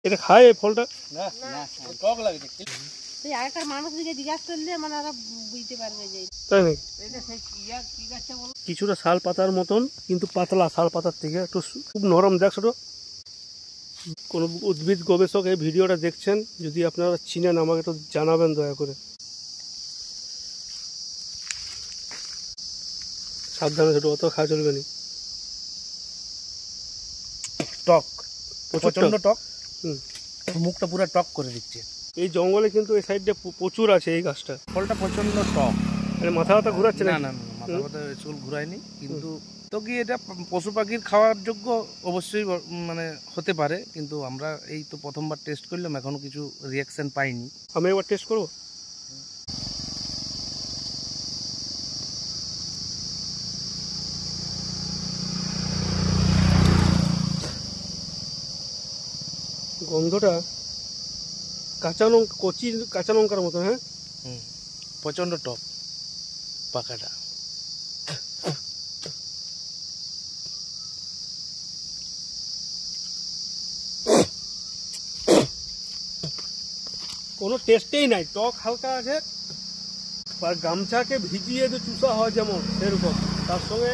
এটা খায় এই ফলটা? না না টক লাগে দেখতে। সেই আরেকটা মানুষ দিকে জিজ্ঞাসা করলে মানে ওরা বুঝতে পারবে যে তাই নাকি? এটা সেই কি গাছটা বল? কিছুটা শাল পাতার মতন কিন্তু পাতলা, শাল পাতার থেকে একটু খুব নরম। দেখ ছোট, কোনো উদ্ভিদ গবেষক এই ভিডিওটা দেখছেন, যদি আপনারা চিনেন আমাকে একটু জানাবেন দয়া করে। সাবধানে ছোট, অত খাওয়া চলবে না। টক, প্রচুর প্রচন্ড টক। হুম, মুখটা পুরো টক করে দিচ্ছে। এই জঙ্গলে কিন্তু এই সাইডে প্রচুর আছে এই গাছটা। ফলটা প্রচন্ড টক। মানে মাথা ব্যথা ঘুরাচ্ছে না না? না না, মাথা ব্যথা স্কুল ঘুরায়নি, কিন্তু তো কি এটা পশু পাখির খাওয়ার যোগ্য অবশ্যই মানে হতে পারে, কিন্তু আমরা এই তো প্রথমবার টেস্ট করলাম, এখনো কিছু রিয়াকশন পাইনি। আমি একবার টেস্ট করবো। গন্ধটা কাঁচা লঙ্কা, কচি কাঁচা লঙ্কার মতো। হ্যাঁ, প্রচন্ড টক পাকাটা। কোনো টেস্টেই নাই, টক হালকা আছে। আর গামছাকে ভিজিয়ে যে চুষা হয় যেমন সেরকম, তার সঙ্গে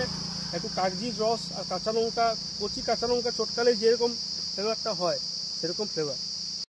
একটু কাগজির রস আর কাঁচা লঙ্কা, কচি কাঁচা লঙ্কা চটকালে যেরকম ফ্লেভারটা হয় সেরকম ফ্লেভার।